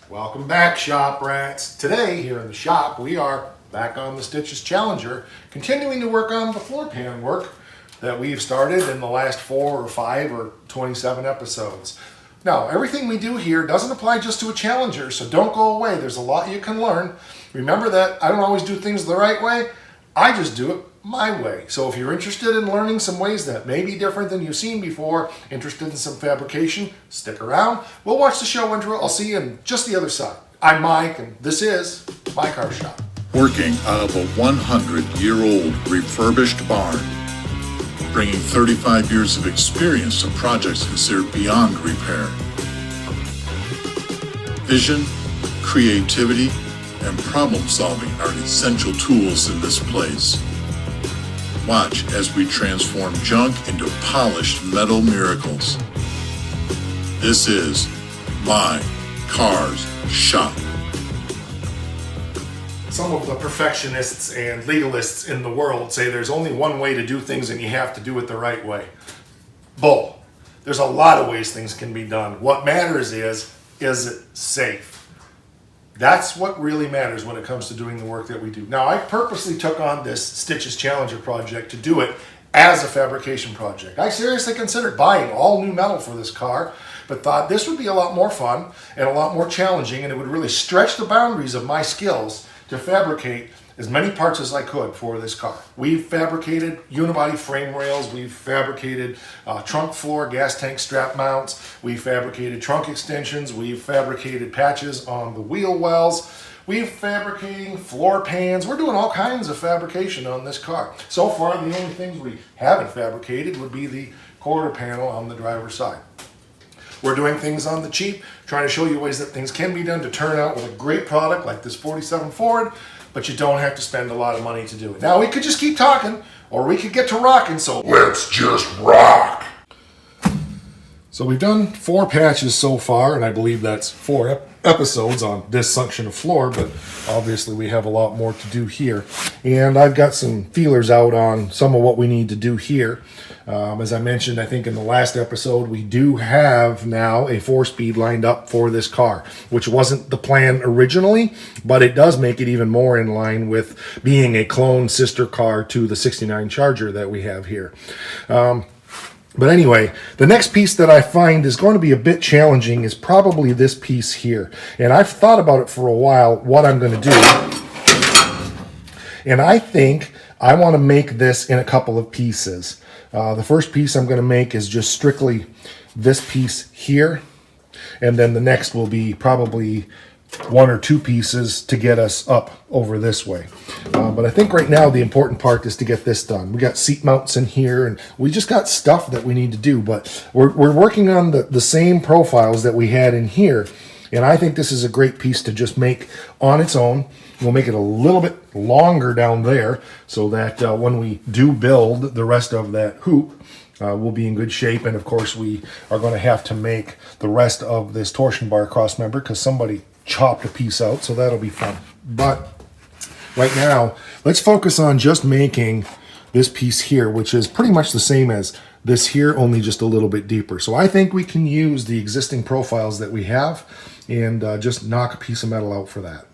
Welcome back, shop rats. Today, here in the shop, we are back on the Stitches Challenger, continuing to work on the floor pan work that we've started in the last 4 or 5 or 27 episodes. Now, everything we do here doesn't apply just to a Challenger, so don't go away. There's a lot you can learn. Remember that I don't always do things the right way. I just do it my way. So if you're interested in learning some ways that may be different than you've seen before, interested in some fabrication, stick around. We'll watch the show intro. I'll see you on just the other side. I'm Mike, and this is My Car Shop. Working out of a 100-year-old refurbished barn, bringing 35 years of experience to projects considered beyond repair. Vision, creativity, and problem solving are essential tools in this place. Watch as we transform junk into polished metal miracles. This is My Car's Shop. Some of the perfectionists and legalists in the world say there's only one way to do things and you have to do it the right way. Bull. There's a lot of ways things can be done. What matters is it safe? That's what really matters when it comes to doing the work that we do. Now, I purposely took on this Stitches Challenger project to do it as a fabrication project. I seriously considered buying all new metal for this car, but thought this would be a lot more fun and a lot more challenging, and it would really stretch the boundaries of my skills to fabricate as many parts as I could for this car. We've fabricated unibody frame rails, we've fabricated trunk floor, gas tank strap mounts, we've fabricated trunk extensions, we've fabricated patches on the wheel wells, we've fabricating floor pans. We're doing all kinds of fabrication on this car. So far, the only things we haven't fabricated would be the quarter panel on the driver's side. We're doing things on the cheap, trying to show you ways that things can be done to turn out with a great product like this 47 Ford, but you don't have to spend a lot of money to do it. Now, we could just keep talking, or we could get to rocking, so let's just rock! So we've done 4 patches so far, and I believe that's 4 episodes on this section of floor, but obviously we have a lot more to do here. And I've got some feelers out on some of what we need to do here. As I mentioned, I think in the last episode, we do have now a 4-speed lined up for this car, which wasn't the plan originally, but it does make it even more in line with being a clone sister car to the 69 Charger that we have here. But anyway, the next piece that I find is going to be a bit challenging is probably this piece here. And I've thought about it for a while, what I'm going to do. And I think I want to make this in a couple of pieces. The first piece I'm going to make is just strictly this piece here. And then the next will be probably 1 or 2 pieces to get us up over this way. But I think right now the important part is to get this done. We got seat mounts in here, and we just got stuff that we need to do. But we're working on the same profiles that we had in here. And I think this is a great piece to just make on its own. We'll make it a little bit longer down there so that when we do build the rest of that hoop, we'll be in good shape. And of course, we are going to have to make the rest of this torsion bar cross member because somebody chopped a piece out, so that'll be fun. But right now, let's focus on just making this piece here, which is pretty much the same as this here, only just a little bit deeper. So I think we can use the existing profiles that we have and just knock a piece of metal out for that.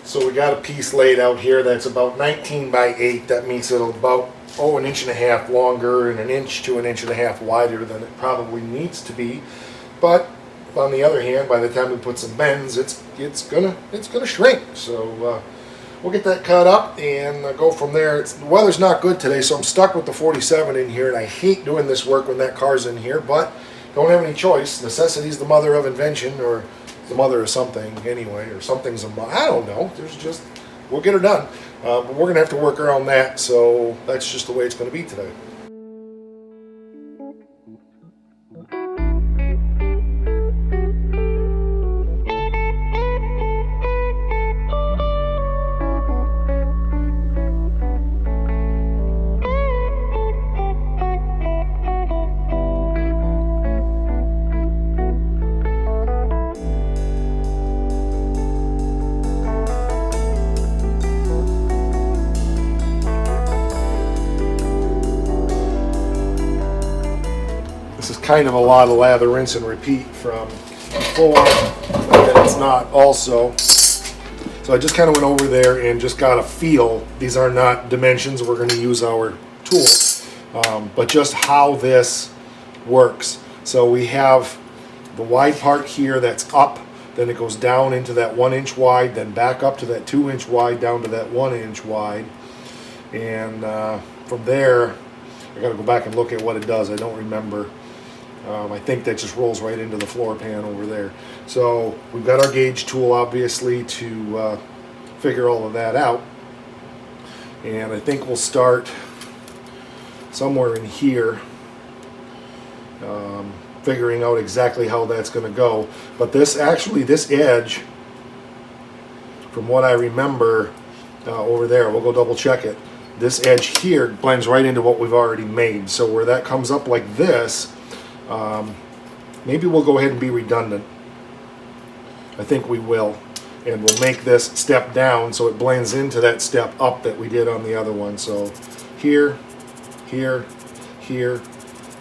So we got a piece laid out here that's about 19 by 8. That means it'll about 1.5 inches longer and 1 inch to 1.5 inches wider than it probably needs to be. But on the other hand, by the time we put some bends, it's gonna shrink. So we'll get that cut up and go from there. The weather's not good today, so I'm stuck with the 47 in here, and I hate doing this work when that car's in here, but don't have any choice. Necessity's the mother of invention, or the mother of something anyway, or something's a mother. I don't know. We'll get her done. But we're gonna have to work around that, so that's just the way it's gonna be today. Kind of a lot of lather, rinse, and repeat from before, and it's not also. So I just kind of went over there and just got a feel. These are not dimensions. We're going to use our tool, but just how this works. So we have the wide part here that's up, then it goes down into that 1 inch wide, then back up to that 2 inch wide, down to that 1 inch wide. And from there, I got to go back and look at what it does. I don't remember. I think that just rolls right into the floor pan over there. So we've got our gauge tool, obviously, to figure all of that out. And I think we'll start somewhere in here, figuring out exactly how that's going to go. But this edge, from what I remember over there, we'll go double check it. This edge here blends right into what we've already made. So where that comes up like this, maybe we'll go ahead and be redundant. I think we will. And we'll make this step down so it blends into that step up that we did on the other one. So here, here, here,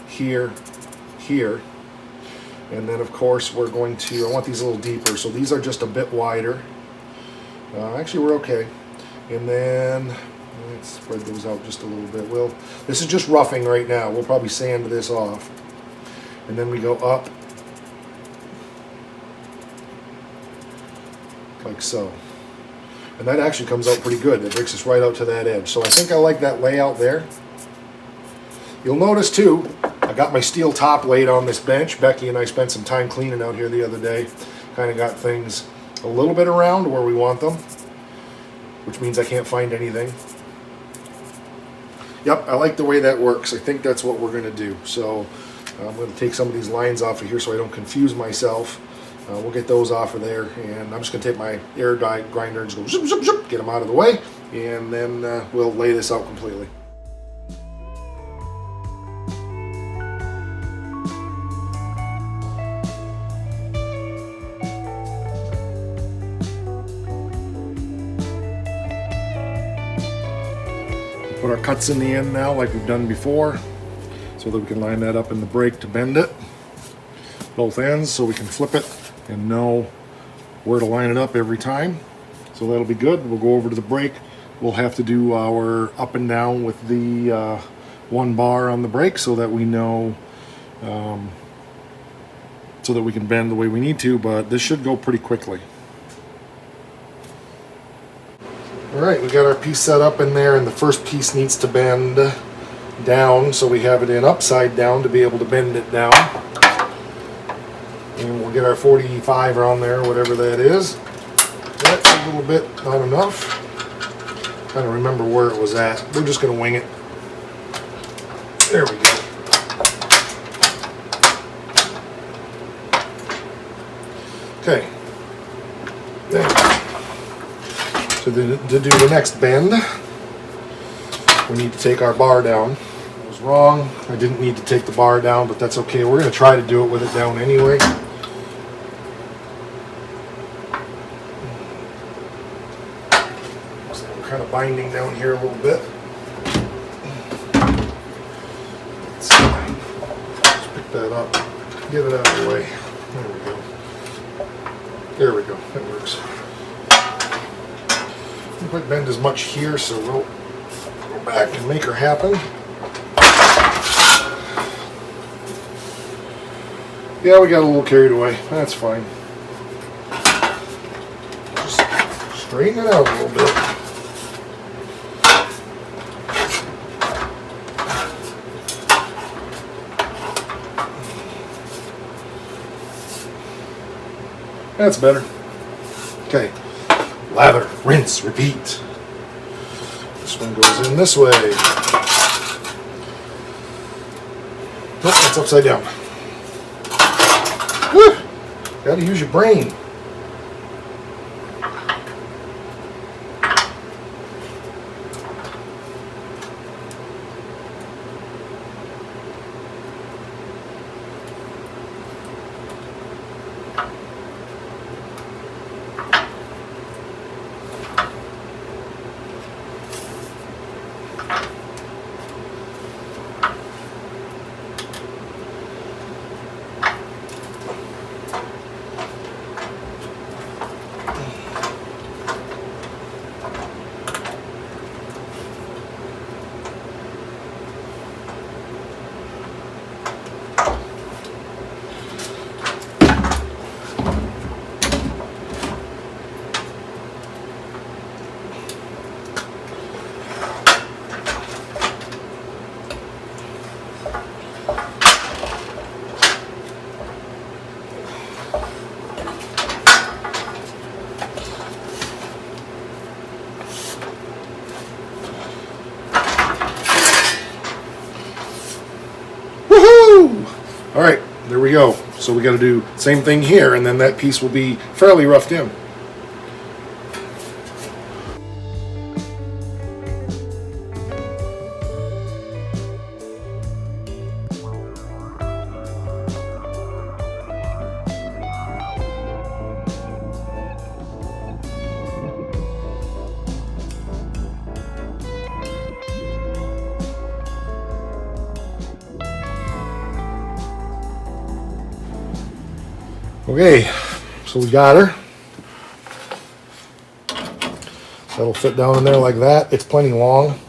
here, here. And then of course we're going to, I want these a little deeper, so these are just a bit wider. Actually we're okay. And then let's spread those out just a little bit. This is just roughing right now. We'll probably sand this off. And then we go up like so. And that actually comes out pretty good. It brings us right out to that edge. So I think I like that layout there. You'll notice too, I got my steel top laid on this bench. Becky and I spent some time cleaning out here the other day. Kind of got things a little bit around where we want them, which means I can't find anything. Yep, I like the way that works. I think that's what we're going to do. So I'm going to take some of these lines off of here so I don't confuse myself. We'll get those off of there, and I'm just going to take my air grinder and just go zip, zip, zip, get them out of the way, and then we'll lay this out completely. Put our cuts in the end now like we've done before, so that we can line that up in the brake to bend it, both ends, so we can flip it and know where to line it up every time. So that'll be good. We'll go over to the brake. We'll have to do our up and down with the 1 bar on the brake so that we know, so that we can bend the way we need to, but this should go pretty quickly. Alright, we got our piece set up in there, and the first piece needs to bend down, so we have it in upside down to be able to bend it down. And we'll get our 45 on there, whatever that is. That's a little bit not enough. I don't remember where it was at. We're just going to wing it. There we go. Okay. There. So to do the next bend, we need to take our bar down. I was wrong. I didn't need to take the bar down, but that's okay. We're going to try to do it with it down anyway. So we're kind of binding down here a little bit. Let's pick that up. Get it out of the way. There we go. There we go. That works. Don't quite bend as much here, so we'll go back and make her happen. Yeah, we got a little carried away. That's fine. Just straighten it out a little bit. That's better. Okay. Lather, rinse, repeat. This one goes in this way. Nope, that's upside down. Whew. Gotta use your brain. All right, there we go. So we got to do same thing here, and then that piece will be fairly roughed in. Okay, so we got her. That'll fit down in there like that. It's plenty long.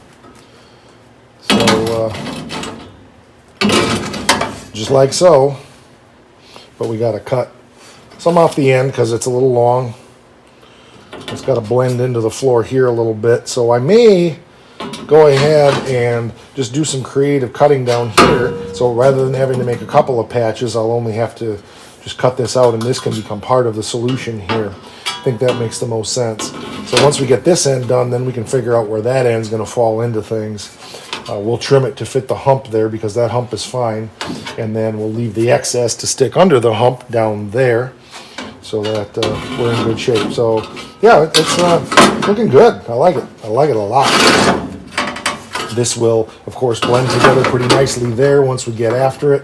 So, just like so. But we got to cut some off the end because it's a little long. It's got to blend into the floor here a little bit. So I may go ahead and just do some creative cutting down here. So rather than having to make a couple of patches, I'll only have to just cut this out, and this can become part of the solution here. I think that makes the most sense. So once we get this end done, then we can figure out where that end's going to fall into things. We'll trim it to fit the hump there because that hump is fine, and then we'll leave the excess to stick under the hump down there so that we're in good shape. So yeah, it's looking good. I like it. I like it a lot. This will, of course, blend together pretty nicely there once we get after it.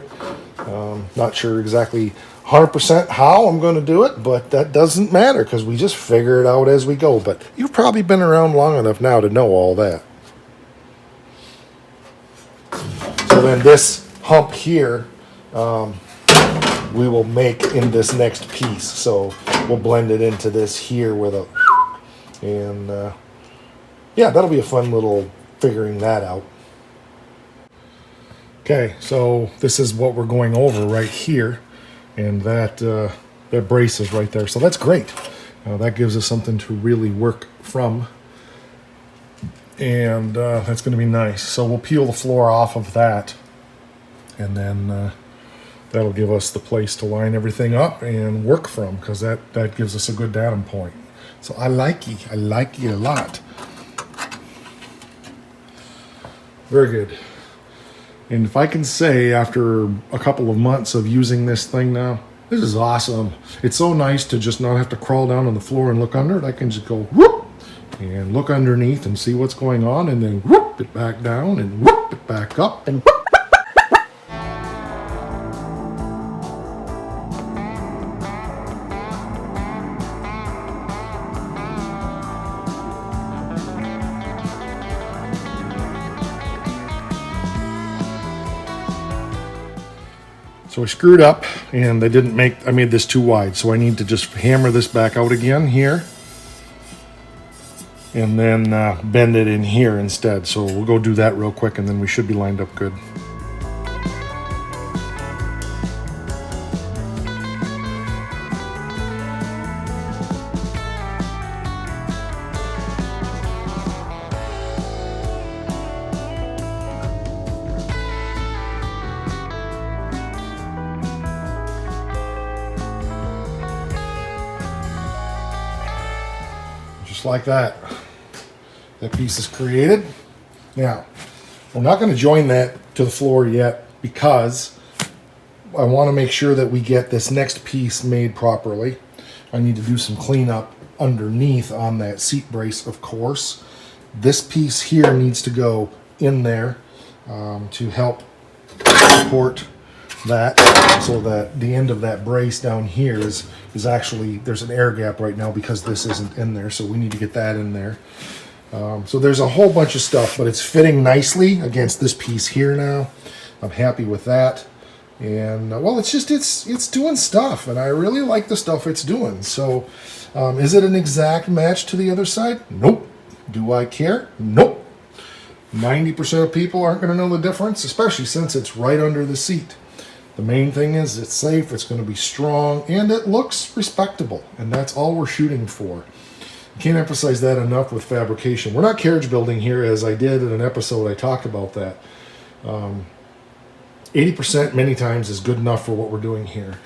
Not sure exactly 100% how I'm going to do it, but that doesn't matter because we just figure it out as we go. But you've probably been around long enough now to know all that. So then this hump here, we will make in this next piece. So we'll blend it into this here with a, and yeah, that'll be a fun little figuring that out. Okay, so this is what we're going over right here, and that brace is right there. So that's great. That gives us something to really work from, and that's going to be nice. So we'll peel the floor off of that, and then that'll give us the place to line everything up and work from, because that gives us a good datum point. So I like it a lot. Very good. And if I can say, after a couple of months of using this thing now, this is awesome. It's so nice to just not have to crawl down on the floor and look under it. I can just go whoop and look underneath and see what's going on, and then whoop it back down and whoop it back up and whoop. So I screwed up, and I made this too wide, so I need to just hammer this back out again here, and then bend it in here instead. So we'll go do that real quick, and then we should be lined up good. Just like that. That piece is created. Now, we're not going to join that to the floor yet because I want to make sure that we get this next piece made properly. I need to do some cleanup underneath on that seat brace, of course. This piece here needs to go in there to help support that, so that the end of that brace down here is actually, there's an air gap right now because this isn't in there, so we need to get that in there. So there's a whole bunch of stuff, but it's fitting nicely against this piece here now. I'm happy with that, And well, it's doing stuff, and I really like the stuff it's doing. So is it an exact match to the other side? Nope. Do I care? Nope. 90% of people aren't going to know the difference, especially since it's right under the seat. The main thing is it's safe, it's going to be strong, and it looks respectable, and that's all we're shooting for. Can't emphasize that enough with fabrication. We're not carriage building here, as I did in an episode. I talked about that. 80% many times is good enough for what we're doing here.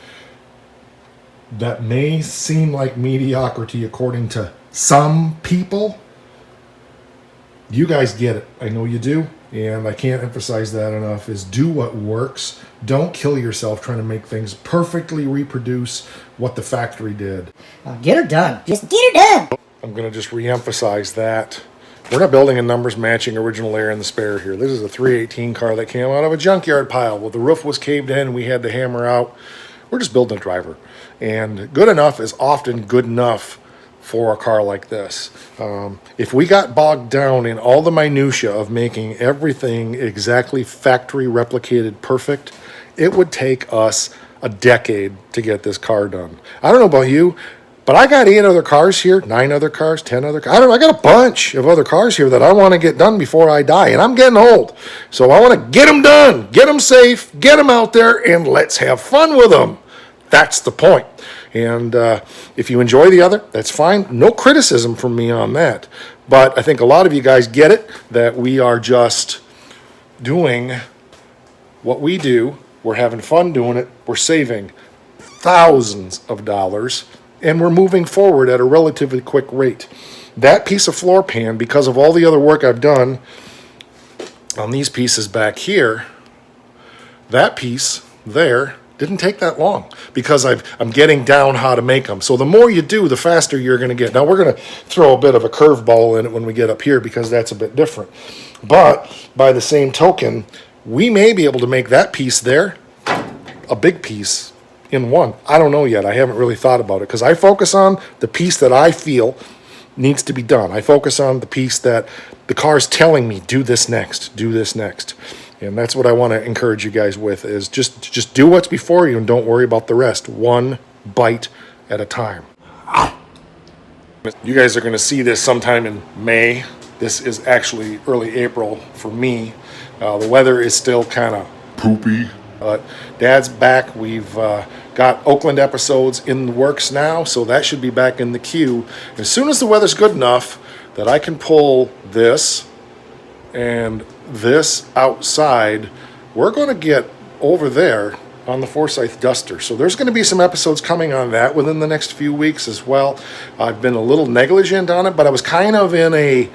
That may seem like mediocrity according to some people. You guys get it. I know you do. And I can't emphasize that enough, is do what works. Don't kill yourself trying to make things perfectly reproduce what the factory did. Get her done. Just get her done. I'm going to just re-emphasize that. We're not building a numbers matching original air in the spare here. This is a 318 car that came out of a junkyard pile. Well, the roof was caved in. We had to hammer out. We're just building a driver. And good enough is often good enough for a car like this. If we got bogged down in all the minutia of making everything exactly factory replicated perfect, it would take us a decade to get this car done. I don't know about you, but I got 8 other cars here, 9 other cars, 10 other cars. I got a bunch of other cars here that I want to get done before I die, and I'm getting old. So I want to get them done, get them safe, get them out there, and let's have fun with them. That's the point. And if you enjoy the other, that's fine. No criticism from me on that. But I think a lot of you guys get it, that we are just doing what we do. We're having fun doing it. We're saving thousands of dollars, and we're moving forward at a relatively quick rate. That piece of floor pan, because of all the other work I've done on these pieces back here, that piece there didn't take that long, because I'm getting down how to make them. So the more you do, the faster you're going to get. Now we're going to throw a bit of a curveball in it when we get up here, because that's a bit different. But by the same token, we may be able to make that piece there a big piece in one. I don't know yet. I haven't really thought about it, because I focus on the piece that I feel needs to be done. I focus on the piece that the car's telling me, do this next, do this next. And that's what I want to encourage you guys with, is just do what's before you and don't worry about the rest. One bite at a time. You guys are going to see this sometime in May. This is actually early April for me. The weather is still kind of Poopy. but Dad's back. We've got Oakland episodes in the works now, so that should be back in the queue. As soon as the weather's good enough that I can pull this and this outside, we're going to get over there on the Forsyth Duster. So there's going to be some episodes coming on that within the next few weeks as well. I've been a little negligent on it, but I was kind of in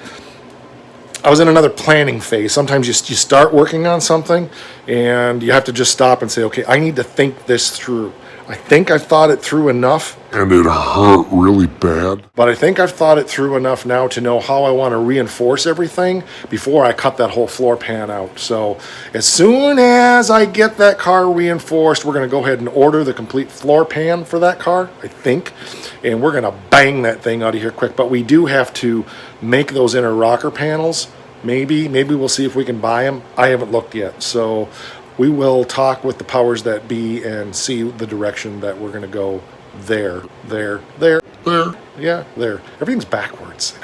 another planning phase. Sometimes you start working on something and you have to just stop and say, okay, I need to think this through. I think I've thought it through enough. And it hurt really bad. But I think I've thought it through enough now to know how I want to reinforce everything before I cut that whole floor pan out. So as soon as I get that car reinforced, we're going to go ahead and order the complete floor pan for that car, I think. And we're going to bang that thing out of here quick. But we do have to make those inner rocker panels. Maybe we'll see if we can buy them. I haven't looked yet. So we will talk with the powers that be and see the direction that we're going to go. There. Yeah, there. Everything's backwards.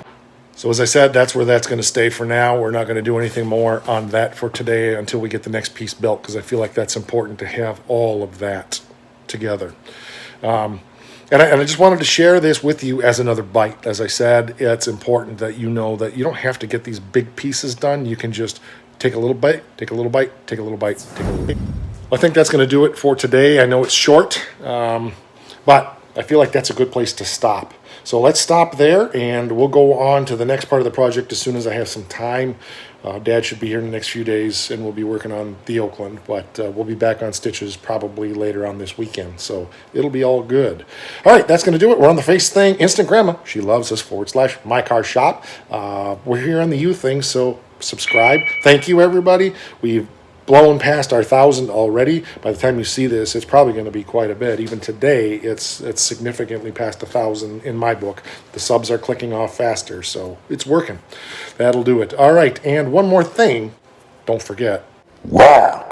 So as I said, that's where that's going to stay for now. We're not going to do anything more on that for today until we get the next piece built, because I feel like that's important to have all of that together. And I just wanted to share this with you as another bite. As I said, it's important that you know that you don't have to get these big pieces done. You can just take a little bite, take a little bite, take a little bite, take a little bite. I think that's going to do it for today. I know it's short, but I feel like that's a good place to stop. So let's stop there, and we'll go on to the next part of the project as soon as I have some time. Dad should be here in the next few days, and we'll be working on the Oakland, but we'll be back on stitches probably later on this weekend, so it'll be all good. All right, that's going to do it. We're on the Face thing. Instant Grandma, she loves us / My Car Shop. We're here on the You thing, so subscribe. Thank you, everybody. We've blown past our 1,000 already. By the time you see this, it's probably going to be quite a bit. Even today, it's significantly past 1,000 in my book. The subs are clicking off faster, so it's working. That'll do it. All right, and one more thing. Don't forget. Wow.